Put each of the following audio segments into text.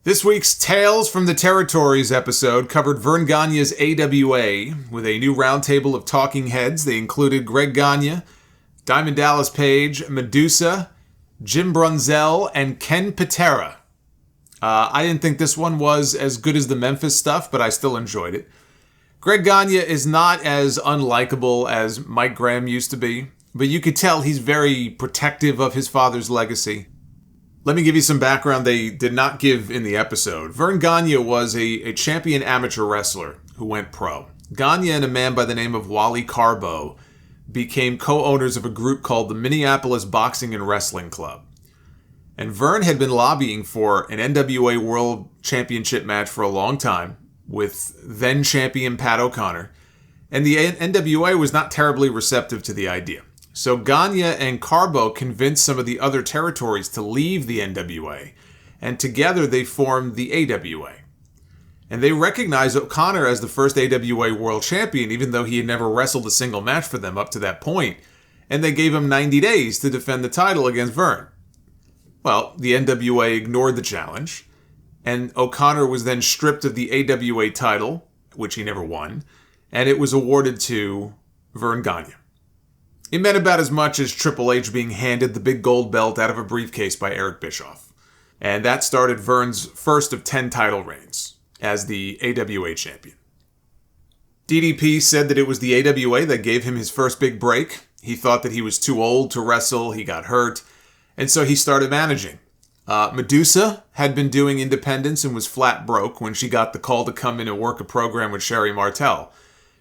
This week's Tales from the Territories episode covered Verne Gagne's AWA with a new roundtable of talking heads. They included Greg Gagne, Diamond Dallas Page, Medusa, Jim Brunzell, and Ken Patera. I didn't think this one was as good as the Memphis stuff, but I still enjoyed it. Greg Gagne is not as unlikable as Mike Graham used to be, but you could tell he's very protective of his father's legacy. Let me give you some background they did not give in the episode. Verne Gagne was a champion amateur wrestler who went pro. Gagne and a man by the name of Wally Carbo became co-owners of a group called the Minneapolis Boxing and Wrestling Club. And Verne had been lobbying for an NWA World Championship match for a long time with then-champion Pat O'Connor, and the NWA was not terribly receptive to the idea. So Gagne and Carbo convinced some of the other territories to leave the NWA, and together they formed the AWA. And they recognized O'Connor as the first AWA World Champion, even though he had never wrestled a single match for them up to that point, and they gave him 90 days to defend the title against Verne. Well, the NWA ignored the challenge, and O'Connor was then stripped of the AWA title, which he never won, and it was awarded to Verne Gagne. It meant about as much as Triple H being handed the big gold belt out of a briefcase by Eric Bischoff. And that started Verne's first of 10 title reigns as the AWA champion. DDP said that it was the AWA that gave him his first big break. He thought that he was too old to wrestle, he got hurt, and so he started managing. Medusa had been doing independence and was flat broke when she got the call to come in and work a program with Sherry Martel.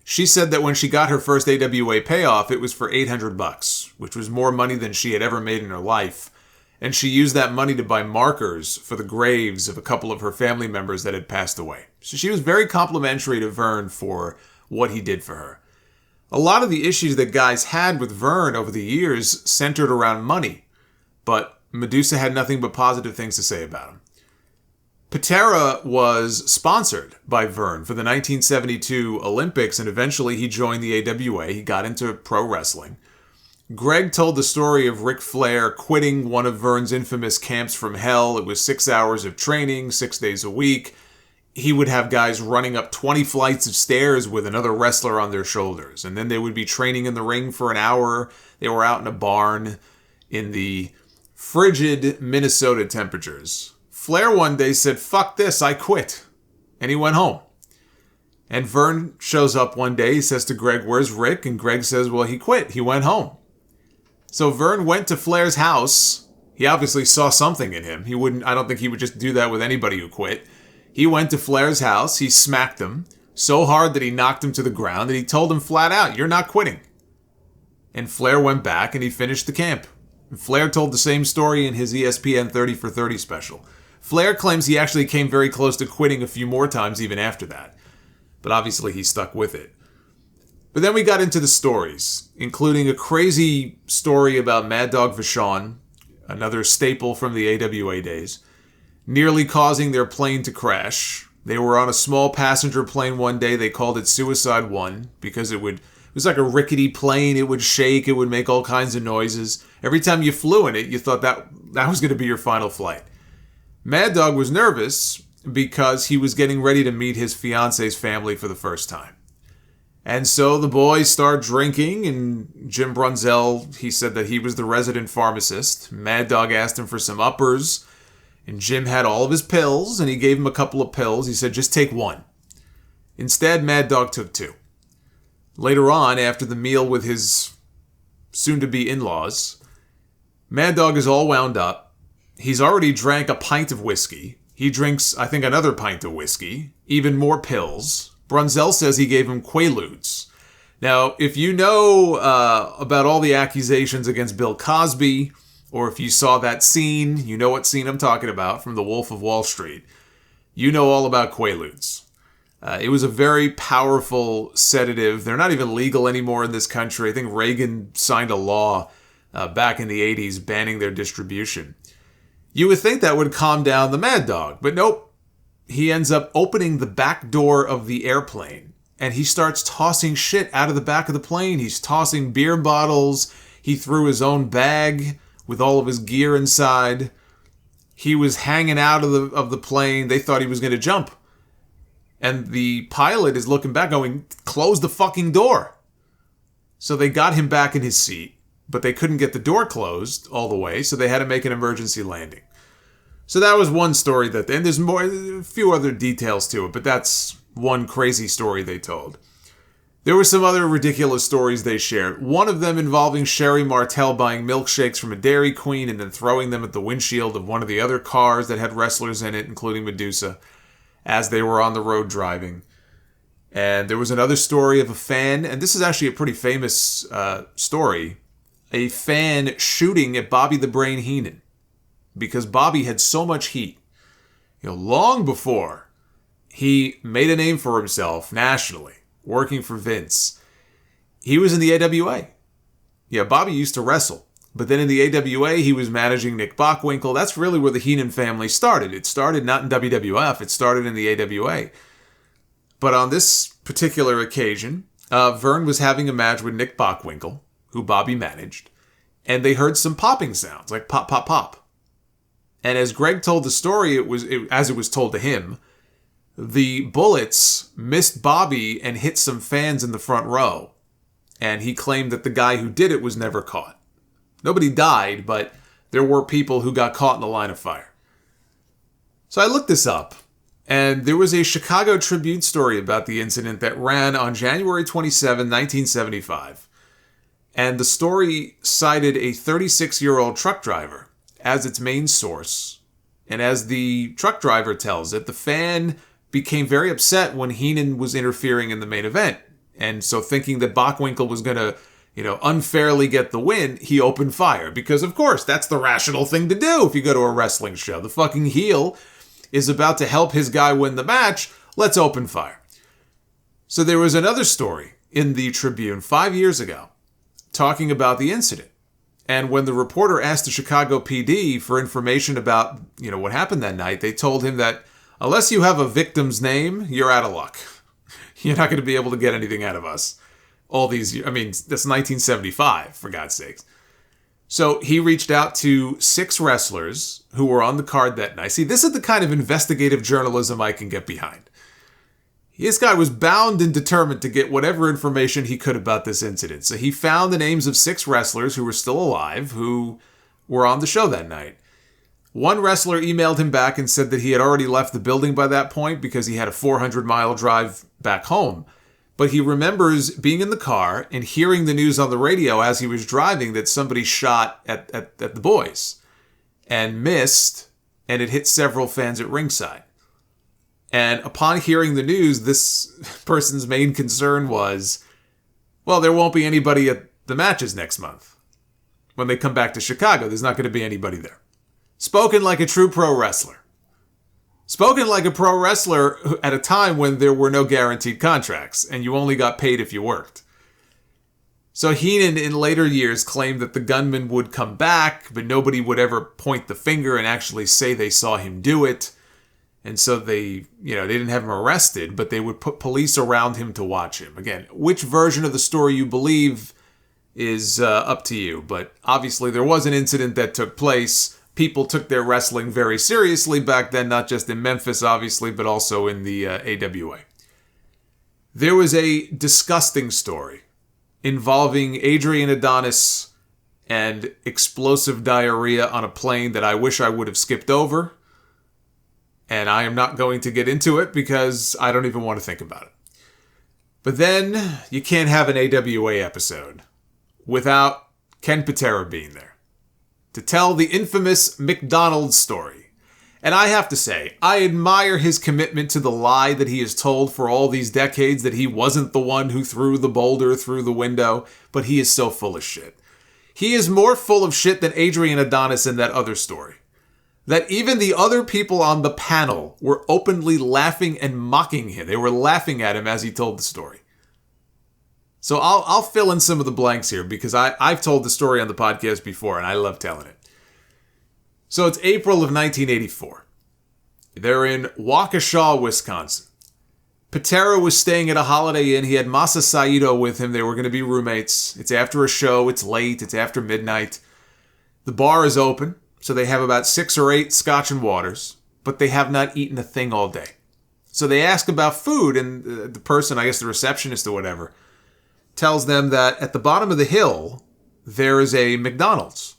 She said that when she got her first AWA payoff, it was for $800, which was more money than she had ever made in her life. And she used that money to buy markers for the graves of a couple of her family members that had passed away. So she was very complimentary to Verne for what he did for her. A lot of the issues that guys had with Verne over the years centered around money, but Medusa had nothing but positive things to say about him. Patera was sponsored by Verne for the 1972 Olympics, and eventually he joined the AWA. He got into pro wrestling. Greg told the story of Ric Flair quitting one of Verne's infamous camps from hell. It was 6 hours of training, 6 days a week. He would have guys running up 20 flights of stairs with another wrestler on their shoulders, and then they would be training in the ring for an hour. They were out in a barn in the frigid Minnesota temperatures. Flair one day said, "Fuck this, I quit." And he went home. And Verne shows up one day, he says to Greg, "Where's Rick?" And Greg says, "Well, he quit. He went home." So Verne went to Flair's house. He obviously saw something in him. I don't think he would just do that with anybody who quit. He went to Flair's house, he smacked him so hard that he knocked him to the ground, and he told him flat out, "You're not quitting." And Flair went back and he finished the camp. And Flair told the same story in his ESPN 30 for 30 special. Flair claims he actually came very close to quitting a few more times even after that. But obviously he stuck with it. But then we got into the stories, including a crazy story about Mad Dog Vashon, another staple from the AWA days, nearly causing their plane to crash. They were on a small passenger plane one day. They called it Suicide One because it was like a rickety plane. It would shake. It would make all kinds of noises. Every time you flew in it, you thought that was going to be your final flight. Mad Dog was nervous because he was getting ready to meet his fiance's family for the first time. And so the boys start drinking, and Jim Brunzell, he said that he was the resident pharmacist. Mad Dog asked him for some uppers, and Jim had all of his pills, and he gave him a couple of pills. He said, "Just take one." Instead, Mad Dog took two. Later on, after the meal with his soon-to-be in-laws, Mad Dog is all wound up. He's already drank a pint of whiskey. He drinks, I think, another pint of whiskey. Even more pills. Brunzell says he gave him Quaaludes. Now, if you know about all the accusations against Bill Cosby, or if you saw that scene, you know what scene I'm talking about from The Wolf of Wall Street. You know all about Quaaludes. It was a very powerful sedative. They're not even legal anymore in this country. I think Reagan signed a law back in the 80s banning their distribution. You would think that would calm down the Mad Dog, but nope. He ends up opening the back door of the airplane, and he starts tossing shit out of the back of the plane. He's tossing beer bottles. He threw his own bag with all of his gear inside. he was hanging out of the plane. They thought he was going to jump. And the pilot is looking back going, close the fucking door. So they got him back in his seat, but they couldn't get the door closed all the way, so they had to make an emergency landing. So that was one story and there's a few other details to it, but that's one crazy story they told. There were some other ridiculous stories they shared. One of them involving Sherry Martel buying milkshakes from a Dairy Queen and then throwing them at the windshield of one of the other cars that had wrestlers in it, including Medusa, as they were on the road driving. And there was another story of a fan, and this is actually a pretty famous story, a fan shooting at Bobby the Brain Heenan because Bobby had so much heat. Long before he made a name for himself nationally, working for Vince, he was in the AWA. Yeah, Bobby used to wrestle, but then in the AWA, he was managing Nick Bockwinkel. That's really where the Heenan family started. It started not in WWF, it started in the AWA. But on this particular occasion, Verne was having a match with Nick Bockwinkel, who Bobby managed, and they heard some popping sounds, like pop, pop, pop. And as Greg told the story, as it was told to him, the bullets missed Bobby and hit some fans in the front row. And he claimed that the guy who did it was never caught. Nobody died, but there were people who got caught in the line of fire. So I looked this up, and there was a Chicago Tribune story about the incident that ran on January 27, 1975. And the story cited a 36-year-old truck driver as its main source. And as the truck driver tells it, the fan became very upset when Heenan was interfering in the main event. And so thinking that Bockwinkel was going to, unfairly get the win, he opened fire. Because, of course, that's the rational thing to do if you go to a wrestling show. The fucking heel is about to help his guy win the match. Let's open fire. So there was another story in the Tribune 5 years ago talking about the incident. And when the reporter asked the Chicago PD for information about, what happened that night, they told him that unless you have a victim's name, you're out of luck. You're not going to be able to get anything out of us. All these years. I mean, that's 1975, for God's sakes. So he reached out to 6 wrestlers who were on the card that night. See, this is the kind of investigative journalism I can get behind. This guy was bound and determined to get whatever information he could about this incident. So he found the names of 6 wrestlers who were still alive who were on the show that night. One wrestler emailed him back and said that he had already left the building by that point because he had a 400-mile drive back home. But he remembers being in the car and hearing the news on the radio as he was driving that somebody shot at the boys and missed, and it hit several fans at ringside. And upon hearing the news, this person's main concern was, well, there won't be anybody at the matches next month. When they come back to Chicago, there's not going to be anybody there. Spoken like a true pro wrestler. Spoken like a pro wrestler at a time when there were no guaranteed contracts, and you only got paid if you worked. So Heenan in later years claimed that the gunman would come back, but nobody would ever point the finger and actually say they saw him do it. And so they didn't have him arrested, but they would put police around him to watch him. Again, which version of the story you believe is up to you. But obviously there was an incident that took place. People took their wrestling very seriously back then, not just in Memphis, obviously, but also in the AWA. There was a disgusting story involving Adrian Adonis and explosive diarrhea on a plane that I wish I would have skipped over. And I am not going to get into it because I don't even want to think about it. But then you can't have an AWA episode without Ken Patera being there to tell the infamous McDonald's story. And I have to say, I admire his commitment to the lie that he has told for all these decades that he wasn't the one who threw the boulder through the window, but he is so full of shit. He is more full of shit than Adrian Adonis in that other story. That even the other people on the panel were openly laughing and mocking him. They were laughing at him as he told the story. So I'll fill in some of the blanks here because I've told the story on the podcast before and I love telling it. So it's April of 1984. They're in Waukesha, Wisconsin. Patera was staying at a Holiday Inn. He had Masa Saito with him. They were going to be roommates. It's after a show. It's late. It's after midnight. The bar is open. So they have about 6 or 8 scotch and waters, but they have not eaten a thing all day. So they ask about food, and the person, I guess the receptionist or whatever, tells them that at the bottom of the hill, there is a McDonald's.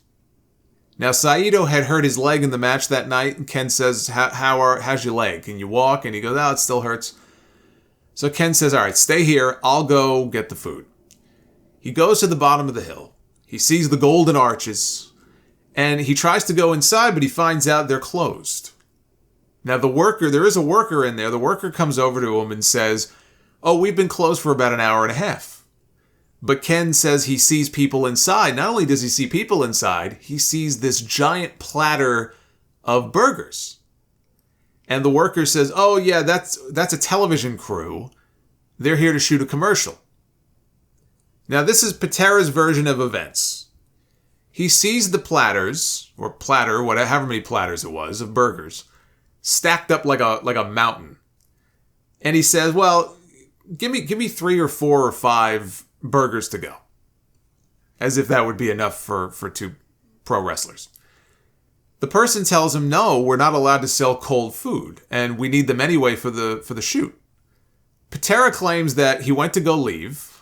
Now, Saito had hurt his leg in the match that night, and Ken says, how's your leg? Can you walk? And he goes, it still hurts. So Ken says, all right, stay here. I'll go get the food. He goes to the bottom of the hill. He sees the golden arches, and he tries to go inside, but he finds out they're closed. Now, there is a worker in there. The worker comes over to him and says, we've been closed for about an hour and a half. But Ken says he sees people inside. Not only does he see people inside, he sees this giant platter of burgers. And the worker says, yeah, that's a television crew. They're here to shoot a commercial. Now, this is Patera's version of events. He sees the platters, or platter, whatever, however many platters it was, of burgers, stacked up like a mountain. And he says, well, give me 3 or 4 or 5 burgers to go. As if that would be enough for 2 pro wrestlers. The person tells him, no, we're not allowed to sell cold food, and we need them anyway for the shoot. Patera claims that he went to go leave,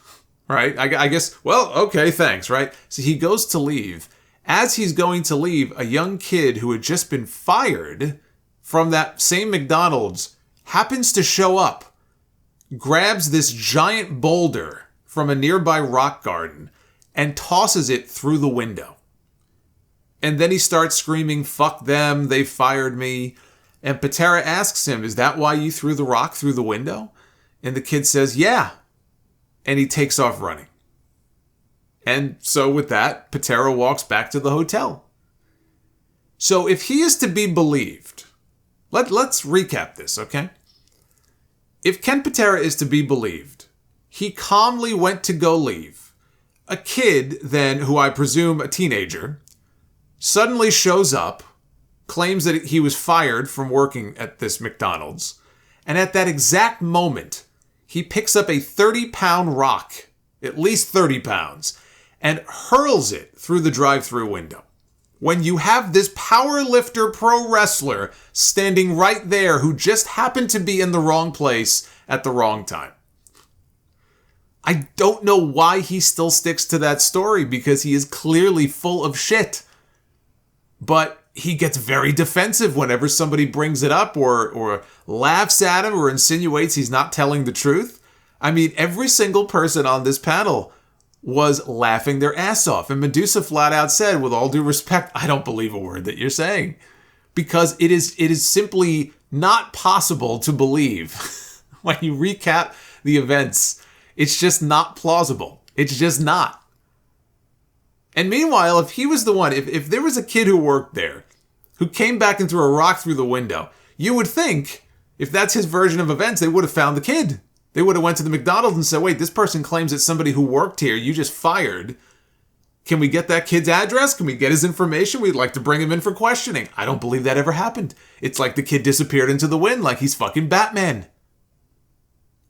right? I guess, well, okay, thanks, right? So he goes to leave. As he's going to leave, a young kid who had just been fired from that same McDonald's happens to show up, grabs this giant boulder from a nearby rock garden, and tosses it through the window. And then he starts screaming, fuck them, they fired me. And Patera asks him, is that why you threw the rock through the window? And the kid says, yeah. And he takes off running. And so with that, Patera walks back to the hotel. So if he is to be believed, let's recap this, okay? If Ken Patera is to be believed, he calmly went to go leave. A kid, then, who I presume a teenager, suddenly shows up, claims that he was fired from working at this McDonald's, and at that exact moment, he picks up a 30-pound rock, at least 30 pounds, and hurls it through the drive-thru window. When you have this powerlifter pro wrestler standing right there who just happened to be in the wrong place at the wrong time. I don't know why he still sticks to that story, because he is clearly full of shit. But he gets very defensive whenever somebody brings it up or laughs at him or insinuates he's not telling the truth. I mean, every single person on this panel was laughing their ass off. And Medusa flat out said, with all due respect, I don't believe a word that you're saying. Because it is simply not possible to believe. When you recap the events, it's just not plausible. It's just not. And meanwhile, if he was the one, if there was a kid who worked there, who came back and threw a rock through the window, you would think, if that's his version of events, they would have found the kid. They would have went to the McDonald's and said, wait, this person claims it's somebody who worked here. You just fired. Can we get that kid's address? Can we get his information? We'd like to bring him in for questioning. I don't believe that ever happened. It's like the kid disappeared into the wind like he's fucking Batman.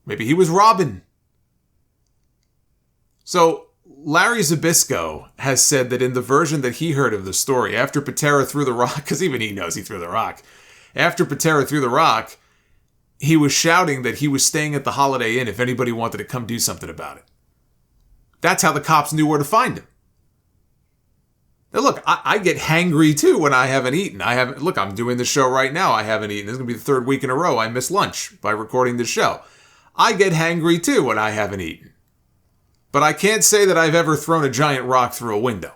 Maybe he was Robin. So Larry Zbyszko has said that in the version that he heard of the story, after Patera threw the rock, because even he knows he threw the rock, after Patera threw the rock, he was shouting that he was staying at the Holiday Inn if anybody wanted to come do something about it. That's how the cops knew where to find him. Now look, I get hangry too when I haven't eaten. Look, I'm doing the show right now. I haven't eaten. This is going to be the 3rd week in a row I missed lunch by recording this show. I get hangry too when I haven't eaten. But I can't say that I've ever thrown a giant rock through a window.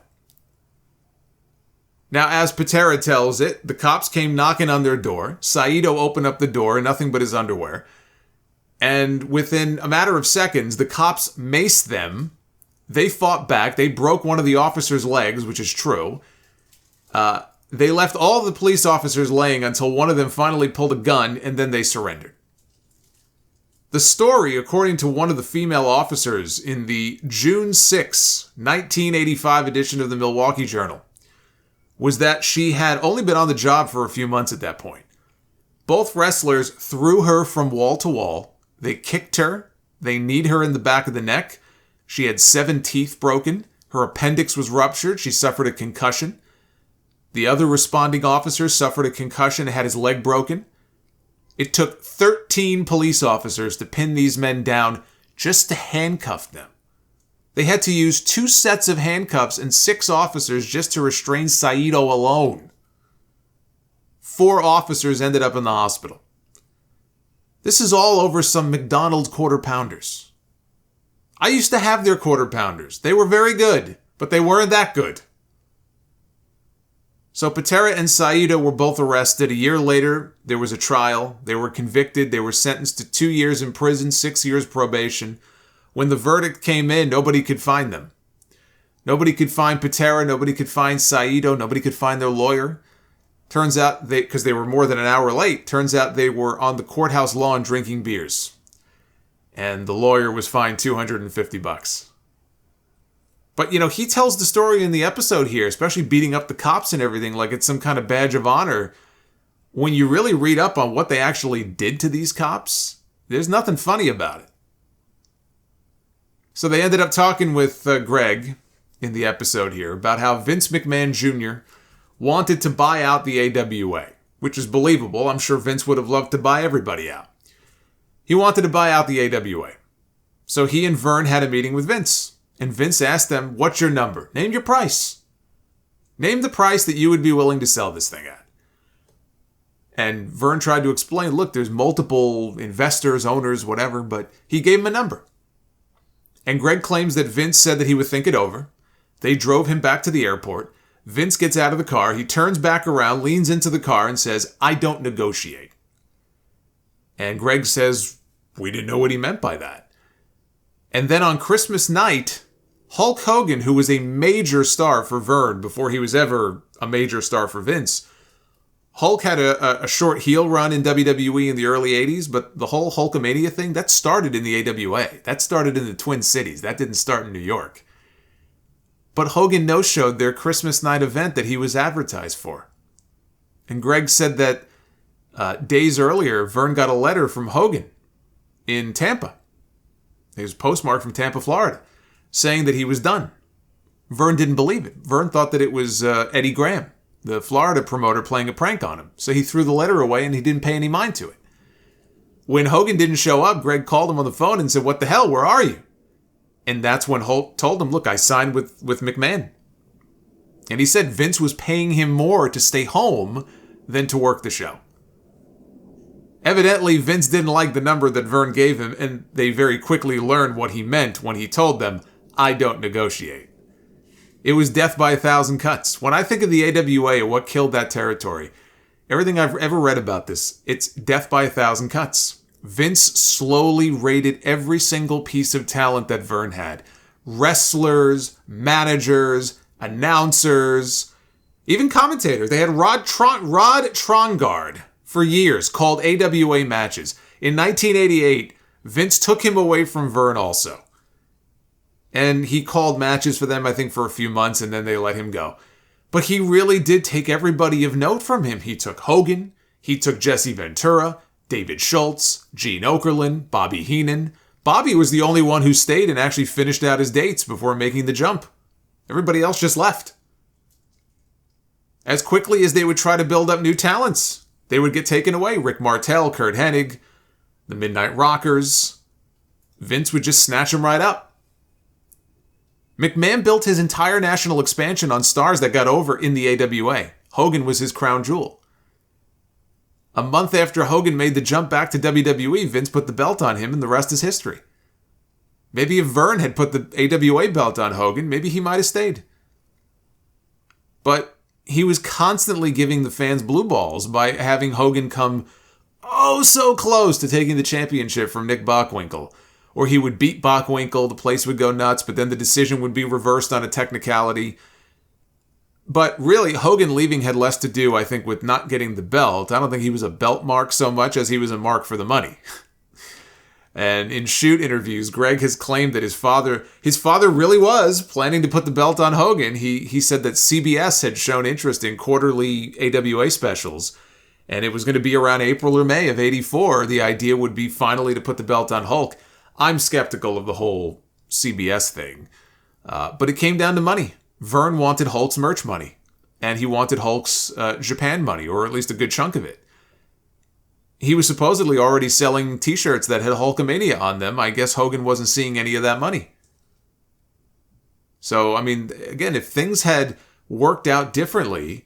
Now, as Patera tells it, the cops came knocking on their door. Saito opened up the door in nothing but his underwear. And within a matter of seconds, the cops maced them. They fought back. They broke one of the officers' legs, which is true. They left all of the police officers laying until one of them finally pulled a gun, and then they surrendered. The story, according to one of the female officers in the June 6, 1985 edition of the Milwaukee Journal, was that she had only been on the job for a few months at that point. Both wrestlers threw her from wall to wall. They kicked her. They kneed her in the back of the neck. She had 7 teeth broken. Her appendix was ruptured. She suffered a concussion. The other responding officer suffered a concussion and had his leg broken. It took 13 police officers to pin these men down just to handcuff them. They had to use 2 sets of handcuffs and 6 officers just to restrain Saito alone. 4 officers ended up in the hospital. This is all over some McDonald's quarter pounders. I used to have their quarter pounders. They were very good, but they weren't that good. So Patera and Saito were both arrested. A year later, there was a trial. They were convicted. They were sentenced to 2 years in prison, 6 years probation. When the verdict came in, nobody could find them. Nobody could find Patera. Nobody could find Saito. Nobody could find their lawyer. Turns out, because they were more than an hour late, turns out they were on the courthouse lawn drinking beers. And the lawyer was fined $250. But, he tells the story in the episode here, especially beating up the cops and everything like it's some kind of badge of honor. When you really read up on what they actually did to these cops, there's nothing funny about it. So they ended up talking with Greg in the episode here about how Vince McMahon Jr. wanted to buy out the AWA, which is believable. I'm sure Vince would have loved to buy everybody out. He wanted to buy out the AWA. So he and Verne had a meeting with Vince. And Vince asked them, what's your number? Name your price. Name the price that you would be willing to sell this thing at. And Verne tried to explain, look, there's multiple investors, owners, whatever, but he gave him a number. And Greg claims that Vince said that he would think it over. They drove him back to the airport. Vince gets out of the car. He turns back around, leans into the car, and says, I don't negotiate. And Greg says, we didn't know what he meant by that. And then on Christmas night, Hulk Hogan, who was a major star for Verne before he was ever a major star for Vince, Hulk had a short heel run in WWE in the early 80s, but the whole Hulkamania thing, that started in the AWA. That started in the Twin Cities. That didn't start in New York. But Hogan no-showed their Christmas night event that he was advertised for. And Greg said that days earlier, Verne got a letter from Hogan in Tampa. It was postmarked from Tampa, Florida, saying that he was done. Verne didn't believe it. Verne thought that it was Eddie Graham, the Florida promoter, playing a prank on him. So he threw the letter away and he didn't pay any mind to it. When Hogan didn't show up, Greg called him on the phone and said, what the hell, where are you? And that's when Hulk told him, look, I signed with McMahon. And he said Vince was paying him more to stay home than to work the show. Evidently, Vince didn't like the number that Verne gave him, and they very quickly learned what he meant when he told them, I don't negotiate. It was death by 1,000 cuts. When I think of the AWA and what killed that territory, everything I've ever read about this, it's death by 1,000 cuts. Vince slowly raided every single piece of talent that Verne had. Wrestlers, managers, announcers, even commentators. They had Rod Trongard for years, called AWA matches. In 1988, Vince took him away from Verne also. And he called matches for them, I think, for a few months, and then they let him go. But he really did take everybody of note from him. He took Hogan, he took Jesse Ventura, David Schultz, Gene Okerlund, Bobby Heenan. Bobby was the only one who stayed and actually finished out his dates before making the jump. Everybody else just left. As quickly as they would try to build up new talents, they would get taken away. Rick Martel, Kurt Hennig, the Midnight Rockers. Vince would just snatch them right up. McMahon built his entire national expansion on stars that got over in the AWA. Hogan was his crown jewel. A month after Hogan made the jump back to WWE, Vince put the belt on him, and the rest is history. Maybe if Verne had put the AWA belt on Hogan, maybe he might have stayed. But he was constantly giving the fans blue balls by having Hogan come oh so close to taking the championship from Nick Bockwinkel. Or he would beat Bockwinkel, the place would go nuts, but then the decision would be reversed on a technicality. But really, Hogan leaving had less to do, I think, with not getting the belt. I don't think he was a belt mark so much as he was a mark for the money. And in shoot interviews, Greg has claimed that his father really was planning to put the belt on Hogan. He said that CBS had shown interest in quarterly AWA specials, and it was going to be around April or May of '84. The idea would be finally to put the belt on Hulk. I'm skeptical of the whole CBS thing, but it came down to money. Verne wanted Hulk's merch money. and he wanted Hulk's Japan money, or at least a good chunk of it. He was supposedly already selling t-shirts that had Hulkamania on them. I guess Hogan wasn't seeing any of that money. So, I mean, again, if things had worked out differently,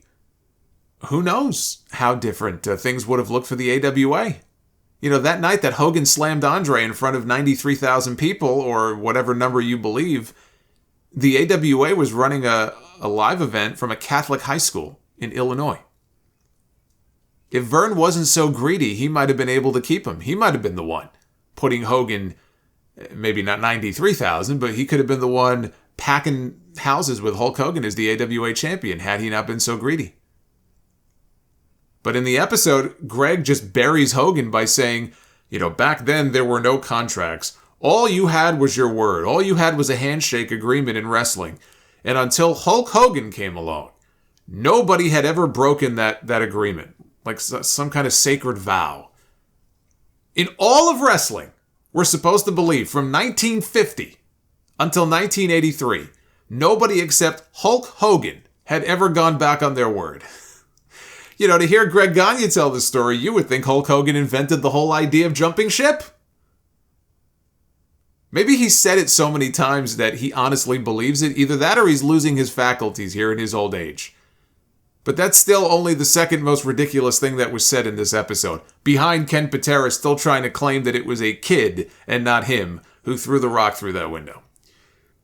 who knows how different things would have looked for the AWA. You know, that night that Hogan slammed Andre in front of 93,000 people, or whatever number you believe, the AWA was running a live event from a Catholic high school in Illinois. If Verne wasn't so greedy, he might have been able to keep him. He might have been the one putting Hogan, maybe not 93,000, but he could have been the one packing houses with Hulk Hogan as the AWA champion had he not been so greedy. But in the episode, Greg just buries Hogan by saying, you know, back then there were no contracts. All you had was your word. All you had was a handshake agreement in wrestling. And until Hulk Hogan came along, nobody had ever broken that agreement. Like some kind of sacred vow. In all of wrestling, we're supposed to believe from 1950 until 1983, nobody except Hulk Hogan had ever gone back on their word. You know, to hear Greg Gagne tell this story, you would think Hulk Hogan invented the whole idea of jumping ship. Maybe he said it so many times that he honestly believes it. Either that or he's losing his faculties here in his old age. But that's still only the second most ridiculous thing that was said in this episode, behind Ken Patera still trying to claim that it was a kid and not him who threw the rock through that window.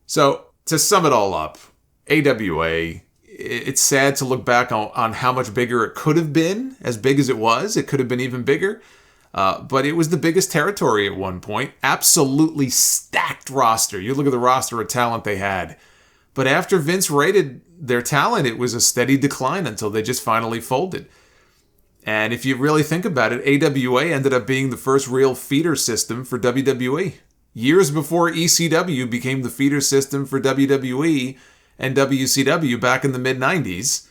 So, to sum it all up, AWA, it's sad to look back on how much bigger it could have been, as big as it was. It could have been even bigger. But it was the biggest territory at one point. Absolutely stacked roster. You look at the roster of talent they had. But after Vince rated their talent, it was a steady decline until they just finally folded. And if you really think about it, AWA ended up being the first real feeder system for WWE. Years before ECW became the feeder system for WWE and WCW back in the mid-90s,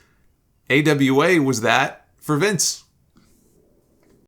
AWA was that for Vince.